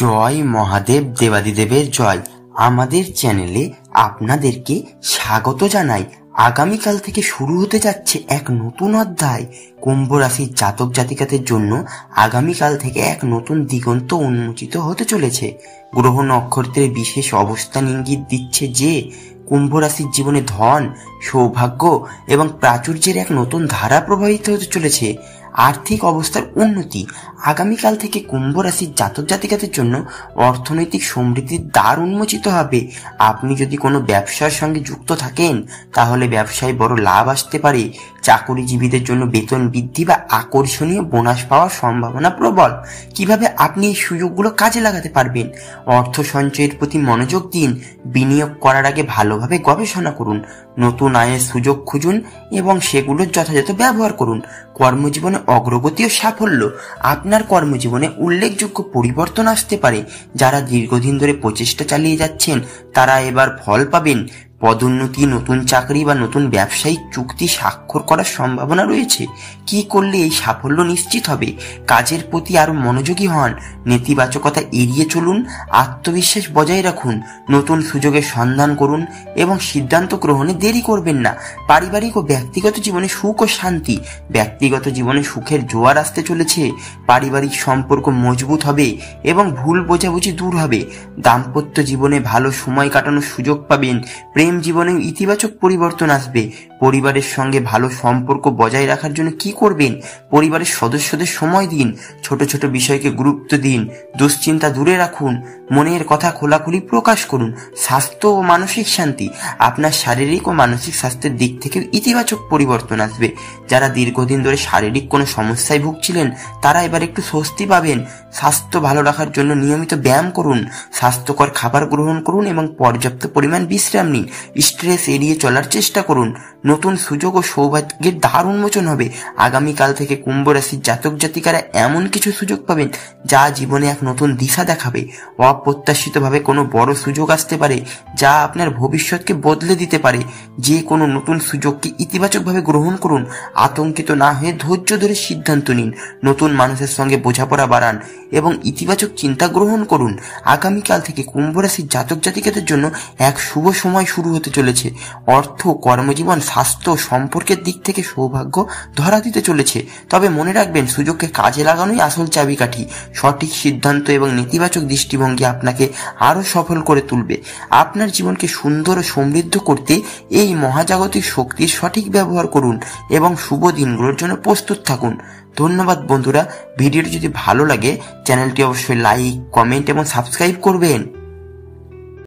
জয় মহাদেব দেবাদিদেবের জয়। আমাদের চ্যানেলে আপনাদেরকে স্বাগত জানাই। আগামীকাল থেকে শুরু হতে যাচ্ছে এক নতুন অধ্যায়। কুম্ভ রাশির জাতক জাতিকাদের জন্য আগামীকাল থেকে এক নতুন দিগন্ত উন্মোচিত হতে চলেছে। গ্রহ নক্ষত্রের বিশেষ অবস্থান ইঙ্গিত দিচ্ছে যে কুম্ভ রাশির জীবনে ধন, সৌভাগ্য এবং প্রাচুর্যের এক নতুন ধারা প্রবাহিত হতে চলেছে। আর্থিক অবস্থার উন্নতি। আগামীকাল থেকে কুম্ভ রাশির জাতক জাতিকাদের জন্য অর্থনৈতিক সমৃদ্ধির দ্বার উন্মোচিত হবে। আপনি যদি কোনো ব্যবসার সঙ্গে যুক্ত থাকেন তাহলে ব্যবসায় বড় লাভ আসতে পারে। চাকরিজীবীদের জন্য বেতন বৃদ্ধি বা আকর্ষণীয় বোনাস পাওয়ার সম্ভাবনা প্রবল। কিভাবে আপনি এই সুযোগগুলো কাজে লাগাতে পারবেন? অর্থ সঞ্চয়ের প্রতি মনোযোগ দিন। বিনিয়োগ করার আগে ভালোভাবে গবেষণা করুন। নতুন আয়ের সুযোগ খুঁজুন এবং সেগুলোর যথাযথ ব্যবহার করুন। কর্মজীবনে অগ্রগতি ও সাফল্য। আপনার কর্মজীবনে উল্লেখযোগ্য পরিবর্তন আসতে পারে। যারা দীর্ঘদিন ধরে প্রচেষ্টা চালিয়ে যাচ্ছেন তারা এবার ফল পাবেন। পদোন্নতি, নতুন চাকরি বা নতুন ব্যবসায়িক চুক্তি স্বাক্ষর করার সম্ভাবনা রয়েছে। কি করলে এই সাফল্য নিশ্চিত হবে? কাজের প্রতি আরো মনোযোগী হন। নেতিবাচকতা এড়িয়ে চলুন। আত্মবিশ্বাস বজায় রাখুন। নতুন সুযোগের সন্ধান করুন এবং সিদ্ধান্ত গ্রহণে দেরি করবেন না। পারিবারিক ও ব্যক্তিগত জীবনে সুখ ও শান্তি। ব্যক্তিগত জীবনে সুখের জোয়ার আসতে চলেছে। পারিবারিক সম্পর্ক মজবুত হবে এবং ভুল বোঝাবুঝি দূর হবে। দাম্পত্য জীবনে ভালো সময় কাটানোর সুযোগ পাবেন। প্রেম জীবনেও ইতিবাচক পরিবর্তন আসবে। পরিবারের সঙ্গে ভালো সম্পর্ক বজায় রাখার জন্য কি করবেন? পরিবারের সদস্যদের সময় দিন। ছোট ছোট বিষয়কে গুরুত্ব দিন। দুশ্চিন্তা দূরে রাখুন। মনের কথা খোলাখুলি প্রকাশ করুন। স্বাস্থ্য ও মানসিক শান্তি। আপনার শারীরিক ও মানসিক স্বাস্থ্যের দিক থেকে ইতিবাচক পরিবর্তন আসবে। যারা দীর্ঘদিন ধরে শারীরিক কোনো সমস্যায় ভুগছিলেন তারা এবার একটু স্বস্তি পাবেন। স্বাস্থ্য ভালো রাখার জন্য নিয়মিত ব্যায়াম করুন। স্বাস্থ্যকর খাবার গ্রহণ করুন এবং পর্যাপ্ত পরিমাণ বিশ্রাম নিন। স্ট্রেস এড়িয়ে চলার চেষ্টা করুন। নতুন সুযোগ ও সৌভাগ্যের দ্বার উন্মোচন হবে। আগামীকাল থেকে কুম্ভ রাশির জাতক জাতিকারা এমন কিছু সুযোগ পাবেন যা জীবনে এক নতুন দিশা দেখাবে। অপ্রত্যাশিতভাবে কোনো বড় সুযোগ আসতে পারে যা আপনার ভবিষ্যৎকে বদলে দিতে পারে। যে কোনো নতুন সুযোগকে ইতিবাচকভাবে গ্রহণ করুন। আতঙ্কিত না হয়ে ধৈর্য ধরে সিদ্ধান্ত নিন। নতুন মানুষের সঙ্গে বোঝাপড়া বাড়ান এবং ইতিবাচক চিন্তা গ্রহণ করুন। আগামীকাল থেকে কুম্ভ রাশির জাতক জাতিকাদের জন্য এক শুভ সময় শুরু হতে চলেছে। অর্থ, কর্মজীবন, স্বাস্থ্য, সম্পর্কের দিক থেকে সৌভাগ্য ধরা দিতে চলেছে। তবে মনে রাখবেন, সুযোগকে কাজে লাগানোই আসল চাবিকাঠি। সঠিক সিদ্ধান্ত এবং নেতিবাচক দৃষ্টিভঙ্গি আপনাকে আরো সফল করে তুলবে। আপনার জীবনকে সুন্দর ও সমৃদ্ধ করতে এই মহাজাগতিক শক্তির সঠিক ব্যবহার করুন এবং শুভ দিনগুলোর জন্য প্রস্তুত থাকুন। ধন্যবাদ বন্ধুরা। ভিডিওটি যদি ভালো লাগে চ্যানেলটি অবশ্যই লাইক, কমেন্ট এবং সাবস্ক্রাইব করবেন।